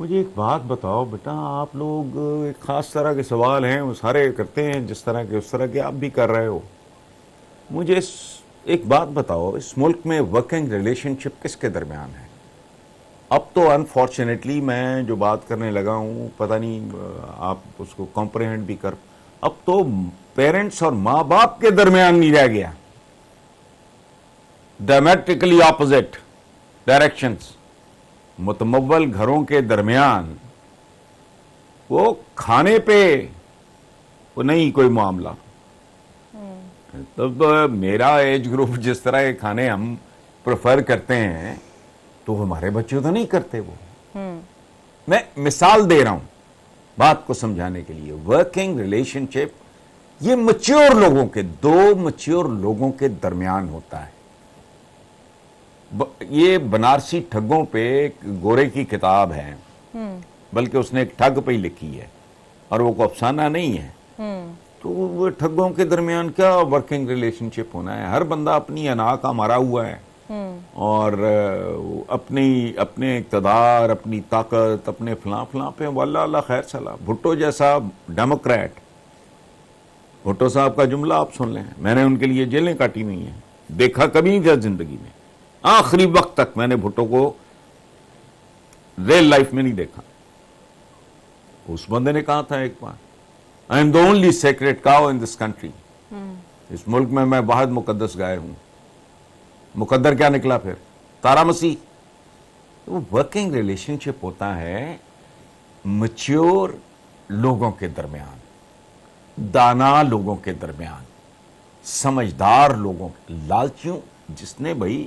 مجھے ایک بات بتاؤ بیٹا، آپ لوگ ایک خاص طرح کے سوال ہیں وہ سارے کرتے ہیں جس طرح کے اس طرح کے آپ بھی کر رہے ہو. مجھے ایک بات بتاؤ، اس ملک میں ورکنگ ریلیشن شپ کس کے درمیان ہے؟ اب تو انفارچونیٹلی میں جو بات کرنے لگا ہوں پتہ نہیں آپ اس کو کمپریہنڈ بھی کر، اب تو پیرنٹس اور ماں باپ کے درمیان نہیں رہ گیا، ڈائمیٹرکلی اپوزٹ ڈائریکشنز. متمول گھروں کے درمیان وہ کھانے پہ وہ نہیں کوئی معاملہ. تب میرا ایج گروپ جس طرح کے کھانے ہم پریفر کرتے ہیں تو ہمارے بچے تو نہیں کرتے. وہ میں مثال دے رہا ہوں بات کو سمجھانے کے لیے. ورکنگ ریلیشن شپ یہ میچور لوگوں کے، دو میچور لوگوں کے درمیان ہوتا ہے. یہ بنارسی ٹھگوں پہ ایک گورے کی کتاب ہے، بلکہ اس نے ایک ٹھگ پہ ہی لکھی ہے اور وہ کوئی افسانہ نہیں ہے. تو وہ ٹھگوں کے درمیان کیا ورکنگ ریلیشن شپ ہونا ہے؟ ہر بندہ اپنی انا کا مارا ہوا ہے اور اپنے اقتدار، اپنی طاقت، اپنے فلاں فلاں پہ واللہ اللہ خیر صلاح. بھٹو جیسا ڈیموکریٹ، بھٹو صاحب کا جملہ آپ سن لیں، میں نے ان کے لیے جیلیں کاٹی ہوئی ہیں، دیکھا کبھی نہیں تھا زندگی میں، آخری وقت تک میں نے بھٹو کو ریل لائف میں نہیں دیکھا. اس بندے نے کہا تھا ایک بار، I am the only sacred cow in this country. اس ملک میں واحد مقدس گائے ہوں. مقدر کیا نکلا پھر؟ تارا مسیح. وہ ورکنگ ریلیشن شپ ہوتا ہے میچور لوگوں کے درمیان، دانا لوگوں کے درمیان، سمجھدار لوگوں، لالچیوں جس نے بھائی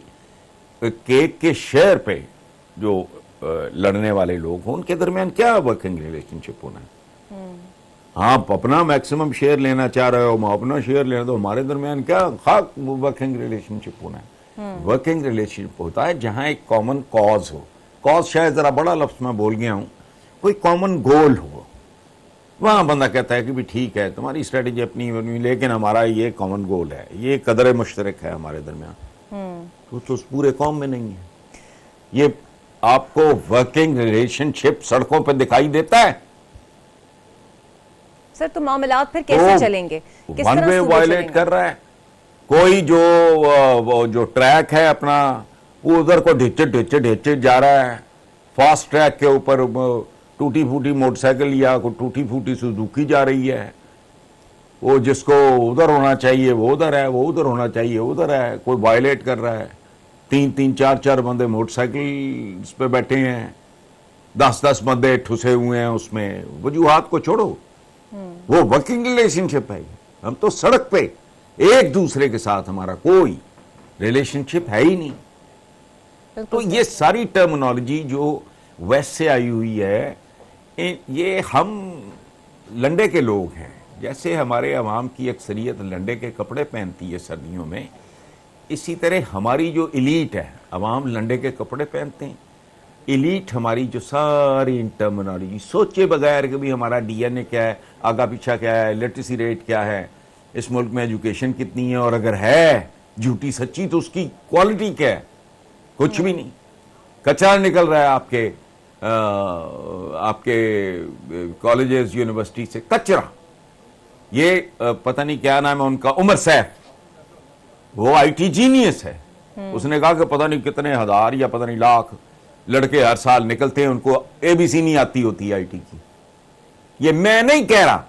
کیک کے شیئر پہ جو لڑنے والے لوگ ہوں ان کے درمیان کیا ورکنگ ریلیشن شپ ہونا ہے؟ آپ اپنا میکسیمم شیئر لینا چاہ رہے ہو، میں اپنا شیئر لینا، تو ہمارے درمیان کیا خاک ورکنگ ریلیشن شپ ہونا ہے؟ ورکنگ ریلیشن شپ ہوتا ہے جہاں ایک کامن کاز ہو. کاز شاید ذرا بڑا لفظ میں بول گیا ہوں، کوئی کامن گول ہو. وہاں بندہ کہتا ہے کہ بھی ٹھیک ہے تمہاری اسٹریٹجی اپنی لیکن ہمارا یہ کامن گول ہے، یہ قدر مشترک ہے ہمارے درمیان. تو اس پورے قوم میں نہیں ہے. یہ آپ کو ورکنگ ریلیشن شپ سڑکوں پہ دکھائی دیتا ہے؟ سر تو معاملات پھر کیسے چلیں گے؟ کس ون طرح وے سے وائلیٹ کر رہا ہے. کوئی جو ٹریک ہے اپنا وہ ادھر کو ڈھچے جا رہا ہے، فاسٹ ٹریک کے اوپر ٹوٹی پھوٹی موٹر سائیکل یا کوئی ٹوٹی پھوٹی سوزوکی جا رہی ہے، وہ جس کو ادھر ہونا چاہیے وہ ادھر ہے، وہ ادھر ہونا چاہیے ادھر ہے. کوئی وائلیٹ کر رہا ہے، 3 4 بندے موٹر سائیکل پہ بیٹھے ہیں، 10 بندے ٹھسے ہوئے ہیں اس میں. وجوہات کو چھوڑو، وہ ورکنگ ریلیشن شپ ہے. ہم تو سڑک پہ ایک دوسرے کے ساتھ ہمارا کوئی ریلیشن شپ ہے ہی نہیں. تو یہ ساری ٹرمنالوجی جو ویسٹ سے آئی ہوئی ہے، یہ ہم لنڈے کے لوگ ہیں. جیسے ہمارے عوام کی اکثریت لنڈے کے کپڑے پہنتی ہے سردیوں میں، اسی طرح ہماری جو ایلیٹ ہے عوام لنڈے کے کپڑے پہنتے ہیں. ایلیٹ ہماری جو ساری ٹرمنالوجی سوچے بغیر کہ بھی ہمارا ڈی این اے کیا ہے، آگا پیچھا کیا ہے، لٹریسی ریٹ کیا ہے، اس ملک میں ایجوکیشن کتنی ہے، اور اگر ہے جھوٹی سچی تو اس کی کوالٹی کیا ہے؟ کچھ بھی نہیں. کچرا نکل رہا ہے آپ کے کالجز یونیورسٹی سے کچرا. یہ پتہ نہیں کیا نام ہے ان کا، عمر سیف، وہ آئی ٹی جینیس ہے. اس نے کہا کہ پتہ نہیں کتنے ہزار یا پتہ نہیں لاکھ لڑکے ہر سال نکلتے ہیں ان کو اے بی سی نہیں آتی ہوتی آئی ٹی کی. یہ میں نہیں کہہ رہا،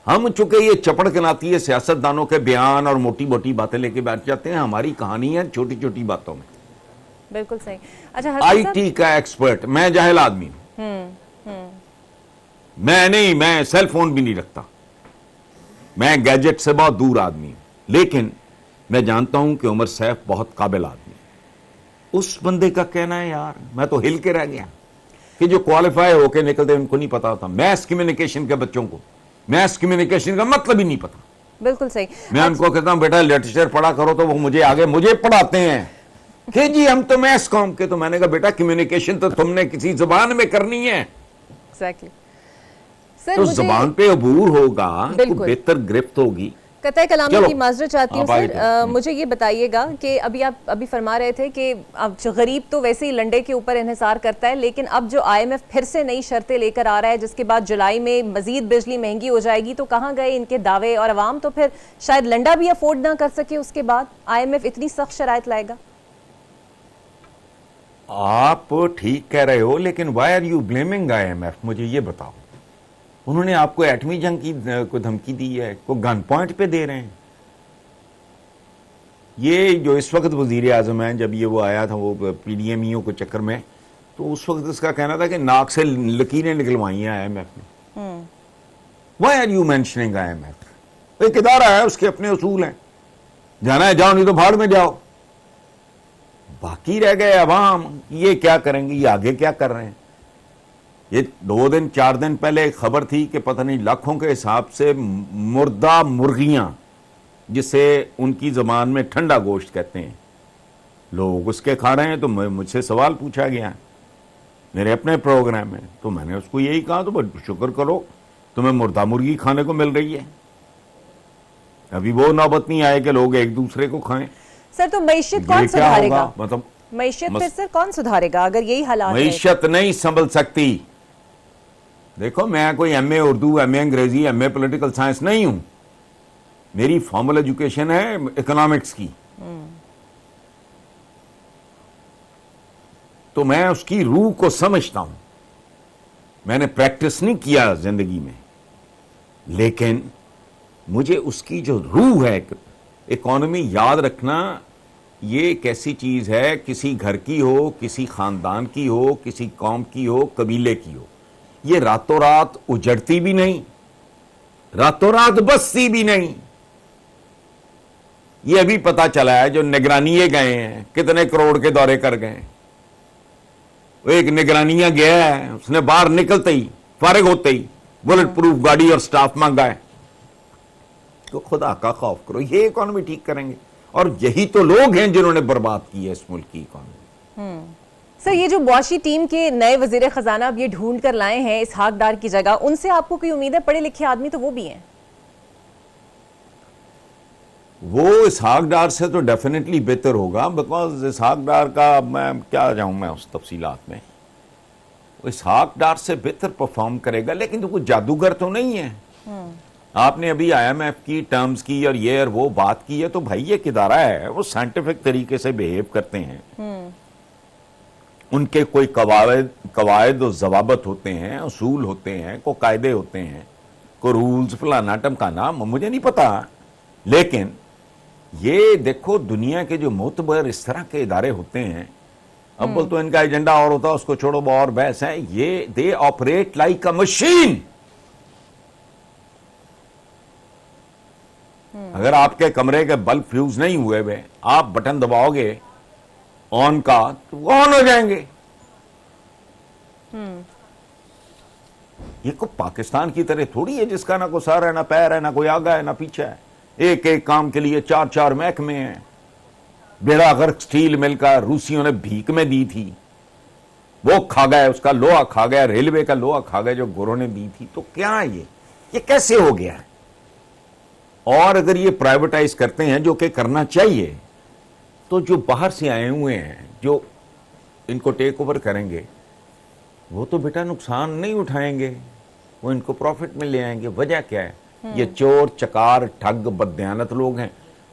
ہم چونکہ یہ چپڑ کناتی ہے سیاست دانوں کے بیان اور موٹی موٹی باتیں لے کے بیٹھ جاتے ہیں. ہماری کہانی ہے چھوٹی چھوٹی باتوں میں. بالکل صحیح. اچھا آئی ٹی کا ایکسپرٹ، میں جاہل آدمی ہوں، میں سیل فون بھی نہیں رکھتا، میں گیجٹ سے بہت دور آدمی ہوں، لیکن میں جانتا ہوں کہ عمر سیف بہت قابل آدمی ہے. اس بندے کا کہنا ہے یار میں تو ہل کے رہ گیا کہ جو کوالیفائی ہو کے نکلتے ان کو نہیں پتا ہوتا. میس کمیونیکیشن کے بچوں کو میس کمیونیکیشن کا مطلب ہی نہیں پتا. بالکل صحیح. میں ان کو کہتا ہوں بیٹا لٹریچر پڑھا کرو، تو وہ مجھے پڑھاتے ہیں کہ جی ہم تو میس قوم کے. تو میں نے کہا بیٹا کمیونیکیشن تو تم نے کسی زبان میں کرنی ہے. ایگزیکٹلی. تو زبان پہ عبور ہوگا تو بہتر گرفت ہوگی. قطع کلامی چلو، کی معذرت چاہتی ہوں آپ آگے سر. چلیں. مجھے یہ بتائیے گا کہ آپ ابھی فرما رہے تھے کہ اب جو غریب تو ویسے ہی لنڈے کے اوپر انحصار کرتا ہے، لیکن اب جو آئی ایم ایف پھر سے نئی شرطیں لے کر آ رہا ہے جس کے بعد جولائی میں مزید بجلی مہنگی ہو جائے گی، تو کہاں گئے ان کے دعوے؟ اور عوام تو پھر شاید لنڈا بھی افورڈ نہ کر سکے اس کے بعد آئی ایم ایف اتنی سخت شرائط لائے گا. آپ ٹھیک کہہ رہے ہو، لیکن why are you blaming I M F? مجھے یہ بتاؤ. انہوں نے آپ کو ایٹمی جنگ کی کو دھمکی دی ہے، کو گن پوائنٹ پہ دے رہے ہیں. یہ جو اس وقت وزیر اعظم ہیں، جب یہ وہ آیا تھا وہ پی ڈی ایم ای او کے چکر میں، تو اس وقت اس کا کہنا تھا کہ ناک سے لکیریں نکلوائی ہیں آئی ایم ایف نے. Why are you mentioning I M F? ایک ادارہ ہے، اس کے اپنے اصول ہیں. جانا ہے جاؤ، نہیں تو بھاڑ میں جاؤ. باقی رہ گئے عوام، یہ کیا کریں گے، یہ آگے کیا کر رہے ہیں. یہ 2-4 دن پہلے ایک خبر تھی کہ پتہ نہیں لاکھوں کے حساب سے مردہ مرغیاں، جسے ان کی زبان میں ٹھنڈا گوشت کہتے ہیں، لوگ اس کے کھا رہے ہیں. تو مجھ سے سوال پوچھا گیا میرے اپنے پروگرام میں، تو میں نے اس کو یہی کہا تو شکر کرو تمہیں مردہ مرغی کھانے کو مل رہی ہے. ابھی وہ نوبت نہیں آئے کہ لوگ ایک دوسرے کو کھائیں. سر تو معیشت یہ کون کیا سدھارے ہوگا؟ گا؟ مطلب معیشت پھر سر کون سدھارے گا اگر یہی حالات رہے؟ معیشت نہیں سنبھل سکتی. دیکھو، میں کوئی ایم اے اردو، ایم اے انگریزی، ایم اے پولیٹیکل سائنس نہیں ہوں. میری فارمل ایجوکیشن ہے اکنامکس کی. تو میں اس کی روح کو سمجھتا ہوں. میں نے پریکٹس نہیں کیا زندگی میں، لیکن مجھے اس کی جو روح ہے، اکانومی یاد رکھنا یہ ایک ایسی چیز ہے، کسی گھر کی ہو، کسی خاندان کی ہو، کسی قوم کی ہو، قبیلے کی ہو، یہ راتوں رات اجڑتی بھی نہیں، راتوں رات بستی بھی نہیں. یہ ابھی پتا چلا ہے جو نگرانیے گئے ہیں کتنے کروڑ کے دورے کر گئے. وہ ایک نگرانیہ گیا ہے، اس نے باہر نکلتے ہی، فارغ ہوتے ہی بلٹ پروف گاڑی اور سٹاف مانگا ہے. تو خدا کا خوف کرو، یہ اکانومی ٹھیک کریں گے؟ اور یہی تو لوگ ہیں جنہوں نے برباد کی ہے اس ملک کی اکانومی. سر یہ جو بواشی ٹیم کے نئے وزیر خزانہ اب یہ ڈھونڈ کر لائے ہیں اسحاق ڈار کی جگہ، ان سے آپ کو کوئی امید ہے؟ پڑھے لکھے آدمی تو وہ بھی ہیں. وہ اسحاق ڈار سے تو ڈیفینیٹلی بہتر ہوگا، بیکاز اسحاق ڈار کا میں کیا جاؤں میں اس تفصیلات میں. وہ اسحاق ڈار سے بہتر پرفارم کرے گا، لیکن تو کوئی جادوگر تو نہیں ہے. آپ نے ابھی آئی ایم ایف کی ٹرمز کی اور یہ اور وہ بات کی ہے، تو بھائی یہ ادارہ ہے، وہ سائنٹیفک طریقے سے بیہیو کرتے ہیں. ان کے کوئی قواعد و ضوابط ہوتے ہیں، اصول ہوتے ہیں، کوئی قاعدے ہوتے ہیں، کوئی رولز، فلانا ٹمکانا، مجھے نہیں پتا. لیکن یہ دیکھو، دنیا کے جو معتبر اس طرح کے ادارے ہوتے ہیں، اول تو ان کا ایجنڈا اور ہوتا ہے، اس کو چھوڑو اور بحث ہے. یہ they operate like a machine. اگر آپ کے کمرے کے بلب فیوز نہیں ہوئے ہوئے، آپ بٹن دباؤ گے آن کا تو وہ آن ہو جائیں گے. یہ کوئی پاکستان کی طرح تھوڑی ہے جس کا نہ کوئی سر ہے، نہ پیر ہے، نہ کوئی آگا ہے، نہ پیچھے ہے. ایک ایک کام کے لیے 4 محکمے ہیں. بیڑا غرق سٹیل مل کا روسیوں نے بھیک میں دی تھی، وہ کھا گئے، اس کا لوہا کھا گیا، ریلوے کا لوہا کھا گئے جو گوروں نے دی تھی. تو کیا یہ کیسے ہو گیا؟ اور اگر یہ پرائیویٹائز کرتے ہیں، جو کہ کرنا چاہیے، تو جو باہر سے آئے ہوئے ہیں جو ان کو ٹیک اوور کریں گے، وہ تو بیٹا نقصان نہیں اٹھائیں گے، وہ ان کو پروفٹ میں لے آئیں گے. وجہ کیا ہے؟ یہ چور چکار ٹھگ بددیانت لوگ ہیں،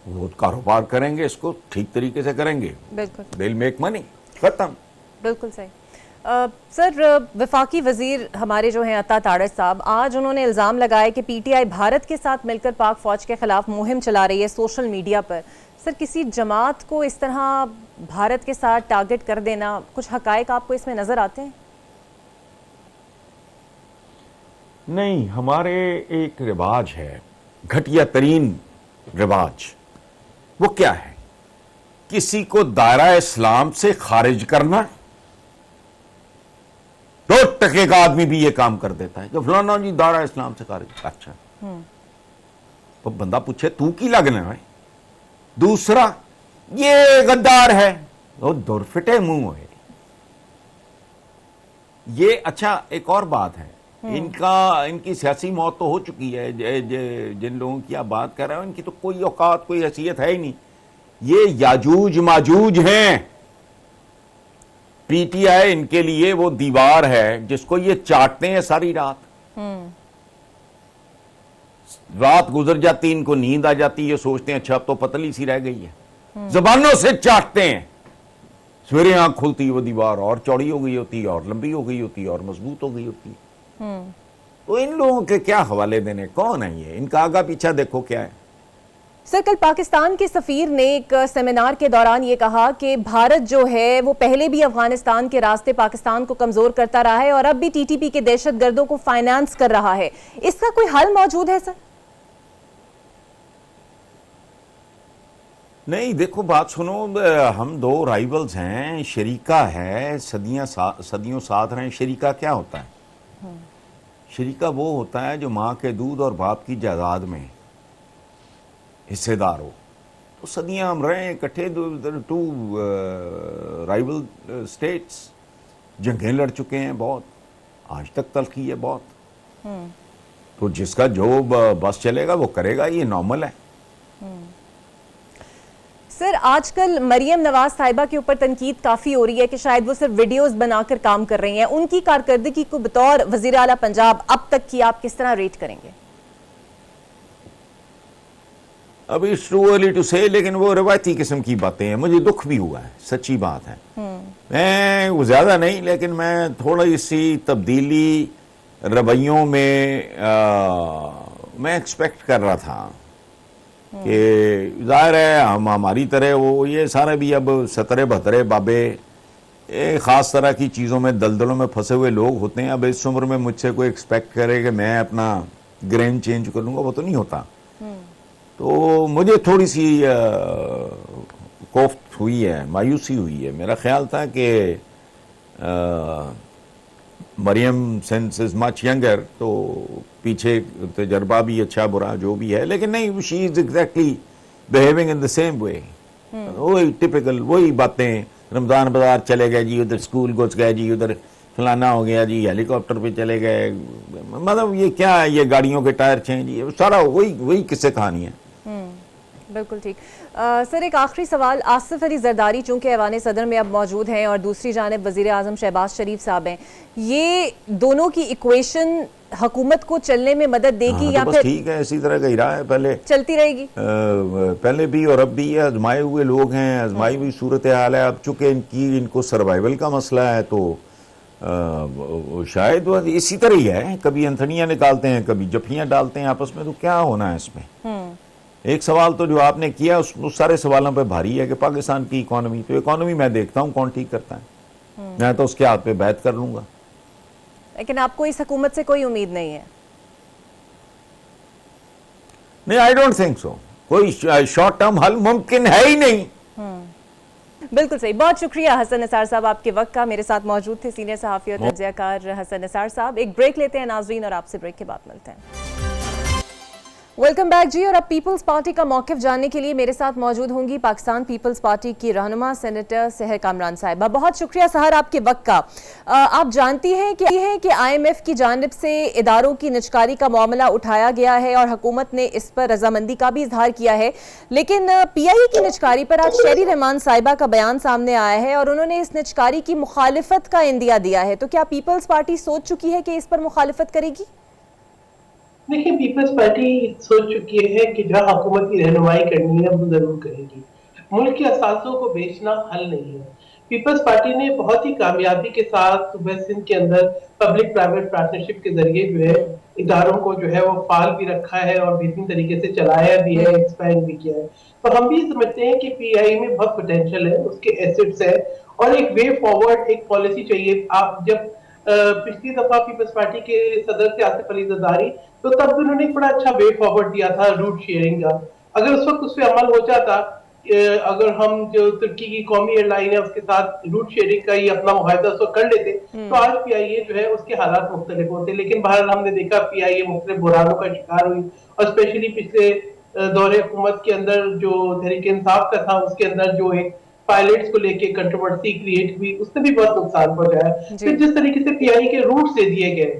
وہ کاروبار کریں گے، اس کو ٹھیک طریقے سے کریں گے. بالکل they'll make money. ختم. بالکل صحیح. سر وفاقی وزیر ہمارے جو ہیں عطا تاڑش صاحب، آج انہوں نے الزام لگایا کہ پی ٹی آئی بھارت کے ساتھ مل کر پاک فوج کے خلاف مہم چلا رہی ہے سوشل میڈیا پر. سر کسی جماعت کو اس طرح بھارت کے ساتھ ٹارگٹ کر دینا، کچھ حقائق آپ کو اس میں نظر آتے ہیں؟ نہیں، ہمارے ایک رواج ہے، گھٹیا ترین رواج. وہ کیا ہے؟ کسی کو دائرہ اسلام سے خارج کرنا. 2% کا آدمی بھی یہ کام کر دیتا ہے کہ فلانا جی دائرہ اسلام سے خارج. اچھا، تو بندہ پوچھے تو کی لگنا ہے؟ دوسرا یہ غدار ہے، وہ دور فٹے منہ ہے. یہ اچھا ایک اور بات ہے، ان کی سیاسی موت تو ہو چکی ہے. جن لوگوں کی آپ بات کر رہے ہیں ان کی تو کوئی اوقات کوئی حیثیت ہے ہی نہیں. یہ یاجوج ماجوج ہیں. پی ٹی آئی ان کے لیے وہ دیوار ہے جس کو یہ چاٹتے ہیں ساری رات. رات گزر جاتی ان کو نیند آ جاتی ہے, سوچتے ہیں اچھا اب تو پتلی سی رہ گئی ہے, زبانوں سے چاٹتے ہیں. سویرے آنکھ کھلتی وہ دیوار اور چوڑی ہو گئی ہوتی, اور لمبی ہو گئی ہوتی, اور مضبوط ہو گئی ہوتی. تو ان لوگوں کے کیا حوالے دینے, کون ہے یہ, ان کا آگا پیچھا دیکھو کیا ہے. سر, کل پاکستان کے سفیر نے ایک سیمینار کے دوران یہ کہا کہ بھارت جو ہے وہ پہلے بھی افغانستان کے راستے پاکستان کو کمزور کرتا رہا ہے اور اب بھی ٹی ٹی پی کے دہشت گردوں کو فائنانس کر رہا ہے. اس کا کوئی حل موجود ہے سر؟ نہیں, دیکھو بات سنو, ہم دو رائیولز ہیں, شریکہ ہے, صدیوں ساتھ رہے. شریکہ کیا ہوتا ہے؟ شریکہ وہ ہوتا ہے جو ماں کے دودھ اور باپ کی جائیداد میں حصے دار ہو. تو صدیاں ہم رہے ہیں اکٹھے, ٹو رائیول اسٹیٹس, جنگیں لڑ چکے ہیں بہت, آج تک تلخی ہے بہت. تو جس کا جو بس چلے گا وہ کرے گا, یہ نارمل ہے. سر, آج کل مریم نواز صاحبہ کے اوپر تنقید کافی ہو رہی ہے کہ شاید وہ صرف ویڈیوز بنا کر کام کر رہی ہیں. ان کی کارکردگی کو بطور وزیر اعلیٰ پنجاب اب تک کی آپ کس طرح ریٹ کریں گے؟ ابھی اٹس ٹو ارلی ٹو سے, لیکن وہ روایتی قسم کی باتیں ہیں. مجھے دکھ بھی ہوا ہے, سچی بات ہے. میں وہ زیادہ نہیں, لیکن میں تھوڑی سی تبدیلی رویوں میں ایکسپیکٹ کر رہا تھا کہ ظاہر ہے ہماری طرح وہ یہ سارے بھی اب سترے بھترے بابے ایک خاص طرح کی چیزوں میں دلدلوں میں پھنسے ہوئے لوگ ہوتے ہیں. اب اس عمر میں مجھ سے کوئی ایکسپیکٹ کرے کہ میں اپنا گرین چینج کر لوں گا, وہ تو نہیں ہوتا. تو مجھے تھوڑی سی کوفت ہوئی ہے, مایوسی ہوئی ہے. میرا خیال تھا کہ مریم سینس از مچ ینگر, تو پیچھے تجربہ بھی اچھا برا جو بھی ہے, لیکن نہیں, she is exactly behaving in the same way. وہی ٹپیکل وہی باتیں, رمضان بازار چلے گئے جی, ادھر اسکول گھس گئے جی, ادھر فلانا ہو گیا جی, ہیلی کاپٹر پہ چلے گئے. مطلب یہ کیا ہے, یہ گاڑیوں کے ٹائر چینج, یہ سارا وہی قصے کہانی ہے. بالکل ٹھیک. سر, ایک آخری سوال. آصف علی زرداری چونکہ ایوان صدر میں اب موجود ہیں اور دوسری جانب وزیر اعظم شہباز شریف صاحب ہیں, یہ دونوں کی ایکویشن حکومت کو چلنے میں مدد دے گی یا بس پھر ٹھیک ہے, اسی طرح کا ہی رہا ہے پہلے, چلتی رہے گی؟ پہلے بھی اور اب بھی. یہ آزمائے ہوئے لوگ ہیں, آزمائی ہوئی صورتحال ہے. اب چونکہ ان کو سروائیول کا مسئلہ ہے تو شاید وہ اسی طرح ہی ہے, کبھی انتھڑیاں نکالتے ہیں, کبھی جفیاں ڈالتے ہیں آپس میں. تو کیا ہونا ہے اس میں؟ ایک سوال تو جو آپ نے کیا اس سارے سوالوں پہ بھاری ہے کہ پاکستان کی اکانومی, تو اکانومی میں دیکھتا ہوں کون ٹھیک کرتا ہے. میں تو اس کے ہاتھ پہ بیعت کر لوں گا. لیکن آپ کو اس حکومت سے کوئی امید نہیں ہے؟ نہیں, آئی ڈونٹ تھنک سو. کوئی شارٹ ٹرم حل ممکن ہے ہی نہیں. بالکل صحیح. بہت شکریہ حسن نثار صاحب آپ کے وقت کا. میرے ساتھ موجود تھے سینئر صحافی اور تجزیہ کار حسن نثار صاحب. ایک بریک لیتے ہیں ناظرین اور آپ سے بریک کے بعد ملتے ہیں. ویلکم بیک جی. اور اب پیپلز پارٹی کا موقف جاننے کے لیے میرے ساتھ موجود ہوں گی پاکستان پیپلز پارٹی کی رہنما سینیٹر سحر کامران صاحبہ. بہت شکریہ سحر آپ کے وقت کا. آپ جانتی ہیں کہ آئی ایم ایف کی جانب سے اداروں کی نجکاری کا معاملہ اٹھایا گیا ہے اور حکومت نے اس پر رضامندی کا بھی اظہار کیا ہے, لیکن پی آئی اے کی نجکاری پر آج شہری رحمان صاحبہ کا بیان سامنے آیا ہے اور انہوں نے اس نجکاری کی مخالفت کا عندیہ دیا ہے. تو کیا پیپلز پارٹی سوچ چکی ہے کہ اس پر مخالفت کرے گی؟ دیکھیں, پیپلز پارٹی سوچ چکی ہے کہ جہاں حکومت کی رہنمائی کرنی ہے وہ ضرور کرے گی. ملک کے اثاثوں کو بیچنا حل نہیں ہے. پیپلز پارٹی نے بہت ہی کامیابی کے ساتھ صوبہ سندھ کے اندر پبلک پرائیویٹ پارٹنرشپ کے ذریعے جو ہے اداروں کو جو ہے وہ فعال بھی رکھا ہے اور بہترین طریقے سے چلایا بھی ہے, ایکسپینڈ بھی کیا ہے. تو ہم بھی سمجھتے ہیں کہ پی آئی میں بہت پوٹینشیل ہے, اس کے ایسٹس ہے اور ایک وے فارورڈ ایک پالیسی چاہیے. آپ جب پچھلی دفعہ پیپلز پارٹی کے صدر تھے آصف علی زرداری, تو تب بھی انہوں نے ایک بڑا اچھا وے فارورڈ دیا تھا روٹ شیئرنگ کا. اگر اس وقت اس پہ عمل ہو جاتا, اگر ہم جو ترکی کی قومی ایئر لائن ہے اس کے ساتھ روٹ شیئرنگ کا ہی اپنا معاہدہ اس وقت کر لیتے, تو آج پی آئی اے جو ہے اس کے حالات مختلف ہوتے. لیکن بہرحال ہم نے دیکھا پی آئی اے مختلف بحرانوں کا شکار ہوئی, اور اسپیشلی پچھلے دور حکومت کے اندر جو تحریک انصاف کا تھا اس کے اندر جو ایک پائلٹس کو لے کے کنٹروورسی کریٹ ہوئی, اس نے بھی بہت نقصان پہنچایا. پھر جس طریقے سے پی آئی کے روٹ سے دیے گئے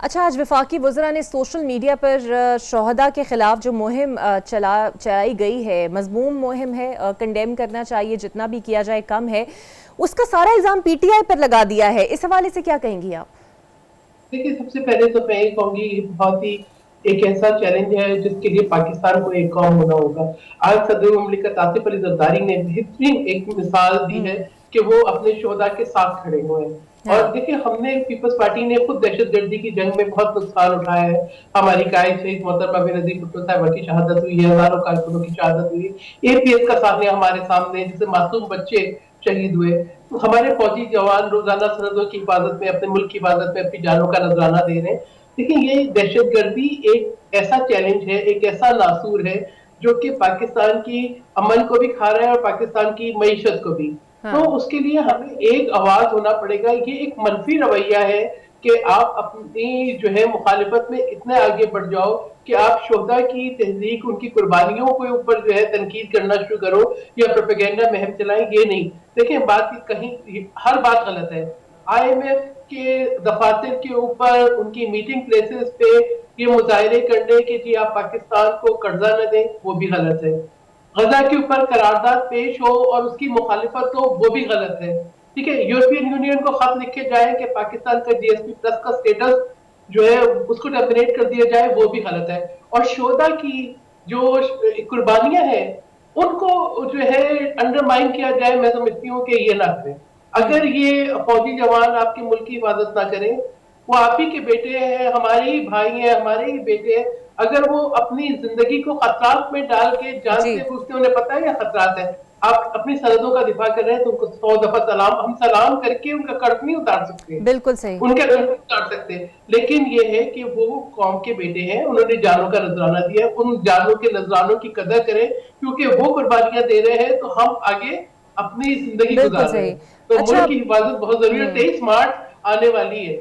اچھا، آج وفاقی وزراء نے سوشل میڈیا پر شہداء کے خلاف جو مہم چلائی گئی ہے، مذموم مہم ہے، کنڈیم کرنا چاہیے، جتنا بھی کیا جائے کم ہے، اس کا سارا الزام پی ٹی آئی پر لگا دیا ہے. اس حوالے سے کیا کہیں گی آپ؟ دیکھیے، سب سے پہلے تو میں یہ کہوں گی یہ بہت ہی ایک ایسا چیلنج ہے جس کے لیے پاکستان کو ایک قوم ہونا ہوگا. آج صدر مملکت آصف علی زرداری نے بہترین ایک مثال دی ہے کہ وہ اپنے شہداء کے ساتھ کھڑے ہوئے ہیں. اور دیکھیں، ہم نے پیپلز پارٹی نے خود دہشت گردی کی جنگ میں بہت نقصان اٹھایا ہے. ہماری قائد شہید محترمہ بینظیر بھٹو صاحبہ کی شہادت ہوئی ہے، ہزاروں کارکنوں کی شہادت ہوئی ہے. اے پی ایس کا سامنے ہمارے سامنے جسے معصوم بچے شہید ہوئے. تو ہمارے فوجی جوان روزانہ سرحدوں کی حفاظت میں، اپنے ملک کی حفاظت میں اپنی جانوں کا نذرانہ دے رہے ہیں. لیکن یہ دہشت گردی ایک ایسا چیلنج ہے، ایک ایسا ناسور ہے جو کہ پاکستان کی امن کو بھی کھا رہا ہے اور پاکستان کی معیشت کو بھی. تو اس کے لیے ہمیں ایک آواز ہونا پڑے گا. یہ ایک منفی رویہ ہے کہ آپ اپنی جو ہے مخالفت میں اتنے آگے بڑھ جاؤ کہ آپ شہداء کی تحریک، ان کی قربانیوں کے اوپر جو ہے تنقید کرنا شروع کرو یا پروپیگنڈا مہم چلائیں. یہ نہیں. دیکھیں، بات کہیں ہر بات غلط ہے. آئی ایم ایف کے دفاتر کے اوپر، ان کی میٹنگ پلیسز پہ یہ مظاہرے کرنے کہ جی آپ پاکستان کو قرضہ نہ دیں، وہ بھی غلط ہے. غزہ کے اوپر قرارداد پیش ہو اور اس کی مخالفت ہو، وہ بھی غلط ہے. ٹھیک ہے، یورپین یونین کو خط لکھے جائے کہ پاکستان کا جی ایس پی پلس کا سٹیٹس جو ہے اس کو ٹرمینیٹ کر دیا جائے، وہ بھی غلط ہے. اور شہداء کی جو قربانیاں ہیں ان کو جو ہے انڈرمائن کیا جائے، میں سمجھتی ہوں کہ یہ نہ کریں. اگر یہ فوجی جوان آپ کے ملک کی حفاظت نہ کریں، وہ آپ ہی کے بیٹے ہیں، ہمارے ہی بھائی ہیں، ہمارے ہی بیٹے ہیں. اگر وہ اپنی زندگی کو خطرات میں ڈال کے جانتے بوجھتے، انہیں پتہ ہے یہ خطرات ہیں، آپ اپنی سرحدوں کا دفاع کر رہے ہیں تو ان کو 100 دفعہ سلام. ہم سلام کر کے ان کا قرض نہیں اتار سکتے، بالکل صحیح. ان کا قرض نہیں اتار سکتے. لیکن یہ ہے کہ وہ قوم کے بیٹے ہیں، انہوں نے جانوں کا نذرانہ دیا ہے. ان جانوں کے نذرانوں کی قدر کریں، کیونکہ وہ قربانیاں دے رہے ہیں تو ہم آگے اپنی زندگی گزار رہے ہیں. تو ملک کی حفاظت بہت ضروری ہے. 23 مارچ آنے والی ہے.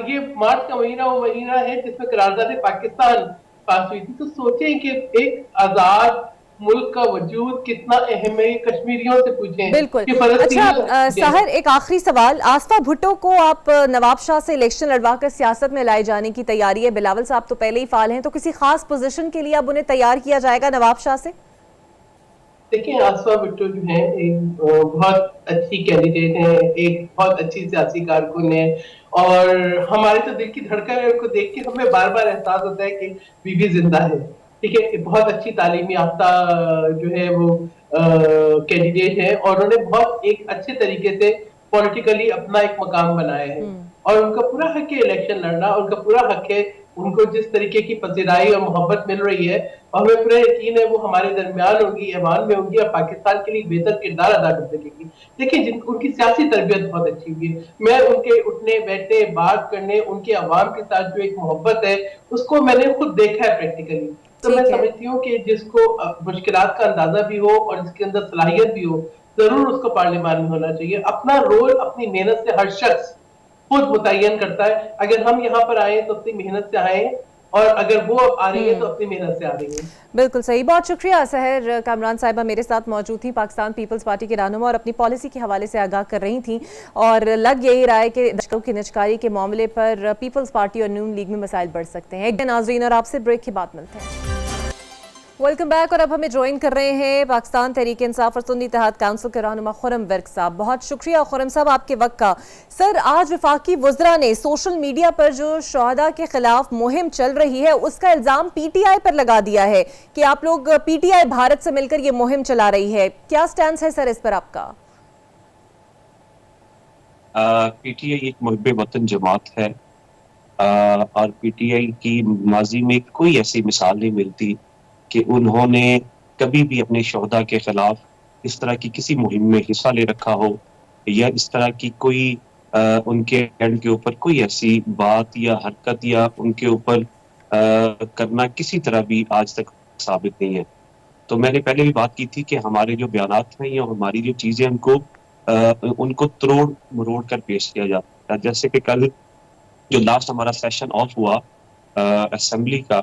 یہ مارچ کا مہینہ وہ مہینہ ہے جس میں قرارداد پاکستان پاس ہوئی تھی. تو سوچیں کہ ایک آزاد ملک کا وجود کتنا اہم ہے. کشمیریوں سے پوچھیں. بالکل. اچھا ساحر، ایک آخری سوال. آصفہ بھٹو کو آپ نواب شاہ سے الیکشن لڑوا کر سیاست میں لائے جانے کی تیاری ہے. بلاول صاحب تو پہلے ہی فعال ہیں، تو کسی خاص پوزیشن کے لیے اب انہیں تیار کیا جائے گا نواب شاہ سے؟ دیکھیں، آصفہ بھٹو جو ہیں ایک بہت اچھی کینڈیڈیٹ ہیں، ایک بہت اچھی سیاسی کارکن ہیں، اور ہمارے تو دل کی دھڑکن ہے. ان کو دیکھ کے ہمیں بار بار احساس ہوتا ہے کہ بی بی زندہ ہے. ٹھیک ہے، بہت اچھی تعلیمی یافتہ جو ہے وہ کینڈیڈیٹ ہے، اور انہوں نے بہت ایک اچھے طریقے سے پولیٹیکلی اپنا ایک مقام بنایا ہے. اور ان کا پورا حق ہے الیکشن لڑنا، ان کا پورا حق ہے. ان کو جس طریقے کی پذیرائی اور محبت مل رہی ہے، اور ہمیں پورا یقین ہے وہ ہمارے درمیان ہوگی، ایوان میں ہوگی، اور پاکستان کے لیے بہتر کردار ادا کر سکے گی. دیکھیں، ان کی سیاسی تربیت بہت اچھی ہوئی ہے. میں ان کے اٹھنے بیٹھنے، بات کرنے، ان کے عوام کے ساتھ جو ایک محبت ہے، اس کو میں نے خود دیکھا ہے پریکٹیکلی. تو میں سمجھتی ہوں کہ جس کو مشکلات کا اندازہ بھی ہو اور جس کے اندر صلاحیت بھی ہو، ضرور اس کو پارلیمان میں ہونا چاہیے. اپنا رول اپنی محنت سے ہر شخص خود متعین کرتا ہے. اگر ہم یہاں پر آئے تو اپنی محنت سے آئیں، اور اگر وہ آ رہی ہے تو اپنی محنت سے آ رہی ہیں. بالکل صحیح. بہت شکریہ سحر کامران صاحبہ میرے ساتھ موجود تھیں، پاکستان پیپلز پارٹی کے رہنما، اور اپنی پالیسی کے حوالے سے آگاہ کر رہی تھیں، اور لگ یہی رہا ہے کہ دشکوں کی نچکاری کے معاملے پر پیپلز پارٹی اور نون لیگ میں مسائل بڑھ سکتے ہیں. ایک دن ناظرین، اور آپ سے بریک کے بعد ملتے ہیں. Welcome back. اور اب ہمیں جوائن کر رہے ہیں پاکستان تحریک انصاف اور سنی اتحاد کونسل کے رہنما خرم ورک صاحب. بہت شکریہ خرم صاحب آپ کے وقت کا. سر، آج وفاقی وزراء نے سوشل میڈیا پر جو شہداء کے خلاف مہم چل رہی ہے اس کا الزام پی ٹی آئی پر لگا دیا ہے کہ آپ لوگ پی ٹی آئی بھارت سے مل کر یہ مہم چلا رہی ہے. کیا سٹینس ہے سر اس پر آپ کا؟ پی ٹی آئی ایک محب وطن جماعت ہے، اور پی ٹی آئی کی ماضی میں کوئی ایسی مثال نہیں ملتی کہ انہوں نے کبھی بھی اپنے شہداء کے خلاف اس طرح کی کسی مہم میں حصہ لے رکھا ہو، یا اس طرح کی کوئی ان کے اینڈ کے اوپر کوئی ایسی بات یا حرکت یا ان کے اوپر کرنا کسی طرح بھی آج تک ثابت نہیں ہے. تو میں نے پہلے بھی بات کی تھی کہ ہمارے جو بیانات ہیں یا ہماری جو چیزیں ان کو تروڑ مروڑ کر پیش کیا جاتا ہے. جیسے کہ کل جو لاسٹ ہمارا سیشن آف ہوا اسمبلی کا،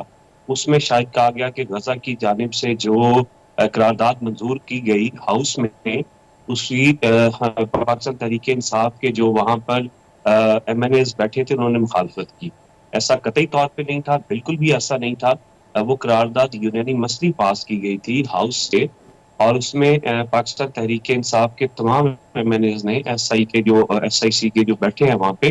اس میں شاید کہا گیا کہ غزہ کی جانب سے جو قرارداد منظور کی گئی ہاؤس میں، اسی پاکستان تحریک انصاف کے جو وہاں پر ایم این ایز بیٹھے تھے انہوں نے مخالفت کی. ایسا قطعی طور پہ نہیں تھا, بالکل بھی ایسا نہیں تھا. وہ قرارداد یونینیمسلی پاس کی گئی تھی ہاؤس سے, اور اس میں پاکستان تحریک انصاف کے تمام ایم این ایز نے ایس آئی سی کے جو بیٹھے ہیں وہاں پہ,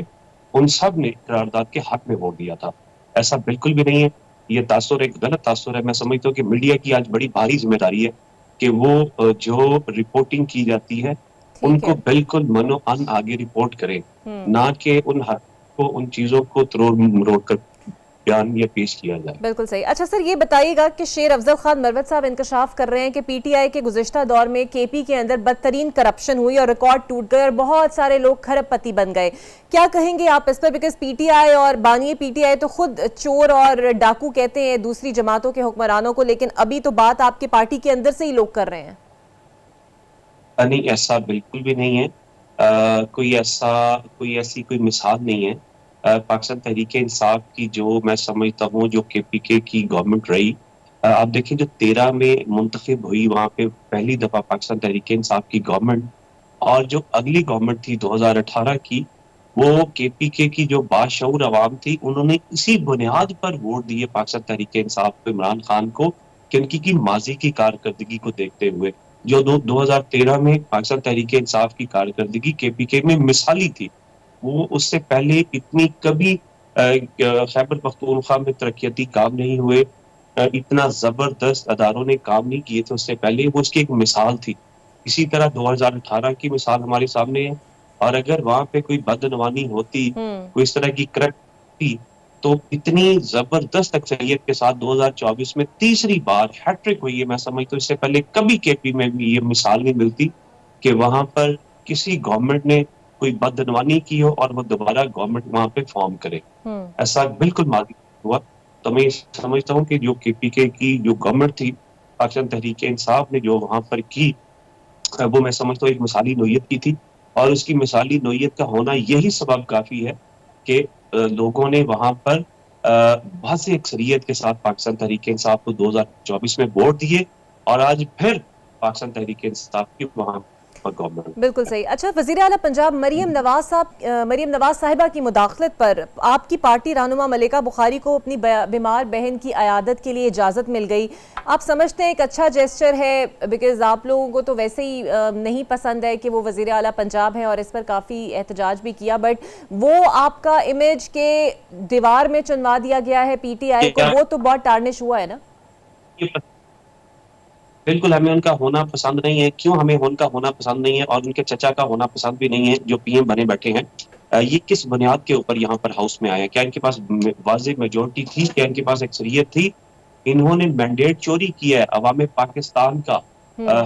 ان سب نے قرارداد کے حق میں ووٹ دیا تھا. ایسا بالکل بھی نہیں ہے. یہ تاثر ایک غلط تاثر ہے. میں سمجھتا ہوں کہ میڈیا کی آج بڑی بھاری ذمہ داری ہے کہ وہ جو رپورٹنگ کی جاتی ہے ان کو بالکل منو ان آگے رپورٹ کریں, نہ کہ ان حق کو, ان چیزوں کو تروڑ مروڑ کر بیان یا پیش کیا جائے. بالکل صحیح. اچھا سر, یہ بتائیے گا کہ شیر افضل خان مروت صاحب انکشاف کر رہے ہیں کہ پی ٹی آئی کے گزشتہ دور میں کے پی کے اندر بدترین کرپشن ہوئی اور ریکارڈ ٹوٹ گئے اور بہت سارے لوگ کھرب پتی بن گئے. کیا کہیں گے آپ اس پر؟ بیکاز پی ٹی آئی اور بانی پی ٹی آئی تو خود چور اور ڈاکو کہتے ہیں دوسری جماعتوں کے حکمرانوں کو, لیکن ابھی تو بات آپ کے پارٹی کے اندر سے ہی لوگ کر رہے ہیں. نہیں, ایسا بالکل بھی نہیں ہے. کوئی ایسی کوئی مثال نہیں ہے. پاکستان تحریک انصاف کی جو میں سمجھتا ہوں جو کے پی کے کی گورنمنٹ رہی, آپ دیکھیں جو 13 میں منتخب ہوئی وہاں پہ پہلی دفعہ پاکستان تحریک انصاف کی گورنمنٹ, اور جو اگلی گورنمنٹ تھی 2018 کی, وہ کے پی کے کی جو باشعور عوام تھی انہوں نے اسی بنیاد پر ووٹ دیے پاکستان تحریک انصاف کو, عمران خان کو, کہ ان کی ماضی کی کارکردگی کو دیکھتے ہوئے. جو 2013 میں پاکستان تحریک انصاف کی کارکردگی کے پی کے میں مثالی تھی, وہ اس سے پہلے اتنی کبھی خیبر پختونخوا میں ترقیاتی کام نہیں ہوئے, اتنا زبردست اداروں نے کام نہیں کیے تھے اس سے پہلے. وہ اس کی ایک مثال تھی. اسی طرح 2018 کی مثال ہمارے سامنے ہے, اور اگر وہاں پہ کوئی بدعنوانی ہوتی, کوئی اس طرح کی کرپشن, تو اتنی زبردست اکثریت کے ساتھ 2024 میں تیسری بار ہیٹرک ہوئی ہے. میں سمجھتا ہوں اس سے پہلے کبھی کے پی میں بھی یہ مثال نہیں ملتی کہ وہاں پر کسی گورنمنٹ نے کوئی بدعنوانی کی ہو اور وہ دوبارہ گورنمنٹ وہاں پہ فارم کرے. ایسا بالکل ماضی ہوا. تو میں سمجھتا ہوں کہ جو کے پی کے کی جو گورنمنٹ تھی پاکستان تحریک انصاف نے جو وہاں پر کی, وہ میں سمجھتا ہوں ایک مثالی نوعیت کی تھی, اور اس کی مثالی نوعیت کا ہونا یہی سبب کافی ہے کہ لوگوں نے وہاں پر واضح اکثریت کے ساتھ پاکستان تحریک انصاف کو 2024 میں ووٹ دیے, اور آج پھر پاکستان تحریک انصاف کی وہاں پر گورنمنٹ. بالکل صحیح. اچھا, وزیر اعلیٰ پنجاب مریم نواز صاحبہ کی مداخلت پر آپ کی پارٹی رہنما ملکہ بخاری کو اپنی بیمار بہن کی عیادت کے لیے اجازت مل گئی. آپ سمجھتے ہیں ایک اچھا جیسچر ہے؟ بیکاز آپ لوگوں کو تو ویسے ہی نہیں پسند ہے کہ وہ وزیر اعلیٰ پنجاب ہیں اور اس پر کافی احتجاج بھی کیا, بٹ وہ آپ کا امیج کے دیوار میں چنوا دیا گیا ہے پی ٹی آئی کو, وہ تو بہت ٹارنش ہوا ہے نا. بالکل ہمیں ان کا ہونا پسند نہیں ہے. کیوں ہمیں ان کا ہونا پسند نہیں ہے, اور ان کے چچا کا ہونا پسند بھی نہیں ہے جو پی ایم بنے بیٹھے ہیں؟ یہ کس بنیاد کے اوپر یہاں پر ہاؤس میں آیا؟ کیا ان کے پاس واضح میجورٹی تھی؟ کیا ان کے پاس اکثریت تھی؟ انہوں نے مینڈیٹ چوری کیا ہے عوام پاکستان کا.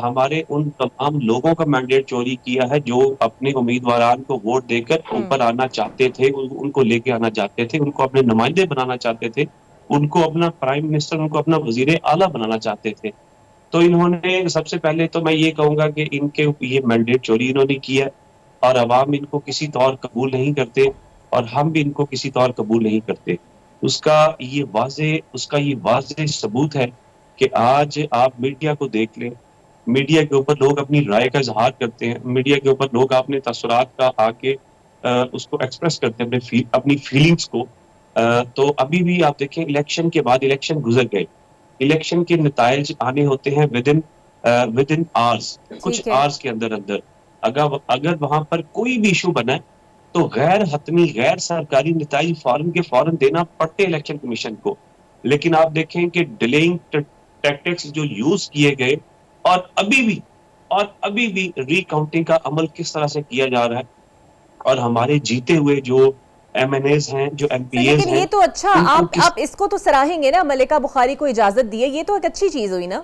ہمارے ان تمام لوگوں کا مینڈیٹ چوری کیا ہے جو اپنے امیدواران کو ووٹ دے کر اوپر آنا چاہتے تھے, ان کو لے کے آنا چاہتے تھے, ان کو اپنے نمائندے بنانا چاہتے تھے, ان کو اپنا پرائم منسٹر, ان کو اپنا وزیر اعلیٰ بنانا چاہتے تھے. تو انہوں نے سب سے پہلے تو میں یہ کہوں گا کہ ان کے یہ مینڈیٹ چوری انہوں نے کیا, اور عوام ان کو کسی طور قبول نہیں کرتے, اور ہم بھی ان کو کسی طور قبول نہیں کرتے. اس کا یہ واضح ثبوت ہے کہ آج آپ میڈیا کو دیکھ لیں, میڈیا کے اوپر لوگ اپنی رائے کا اظہار کرتے ہیں, میڈیا کے اوپر لوگ اپنے تاثرات کا آ کے اس کو ایکسپریس کرتے ہیں, اپنی فیلنگز کو. تو ابھی بھی آپ دیکھیں الیکشن کے بعد الیکشن گزر گئے, الیکشن کے نتائج آنے ہوتے ہیں ود ان آرز, کچھ آرز کے اندر. اگر وہاں پر کوئی بھی ایشو بنا ہے تو غیر حتمی غیر سرکاری نتائج فوراً دینا پڑتے الیکشن کمیشن کو. لیکن آپ دیکھیں کہ ڈیلیئنگ ٹیکٹکس جو یوز کیے گئے, اور ابھی بھی ری کاؤنٹنگ کا عمل کس طرح سے کیا جا رہا ہے, اور ہمارے جیتے ہوئے جو ایم این ایز ہیں, جو ایم پی ایز ہیں. لیکن یہ تو اچھا, آپ اس کو تو سراہیں گے نا, ملکہ بخاری کو اجازت دی ہے, یہ تو ایک اچھی چیز ہوئی نا.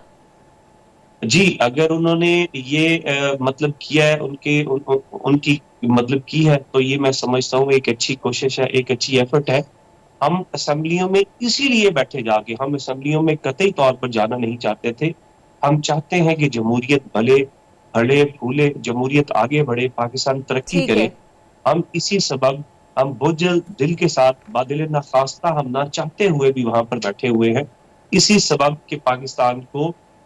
جی, اگر انہوں نے یہ مطلب کیا ہے, ان کی مطلب کی ہے, تو یہ میں سمجھتا ہوں ایک اچھی کوشش ہے, ایک اچھی ایفرٹ ہے. ہم اسمبلیوں میں اسی لیے بیٹھے جا کے, ہم اسمبلیوں میں قطعی طور پر جانا نہیں چاہتے تھے. ہم چاہتے ہیں کہ جمہوریت بھلے پھولے, جمہوریت آگے بڑھے, پاکستان ترقی کرے. ہم اسی سبب ہم بوجھل دل کے ساتھ, بادل نخواستہ ہم نہ چاہتے ہوئے بھی وہاں پر بیٹھے ہوئے ہیں, اسی سبب کہ پاکستان کو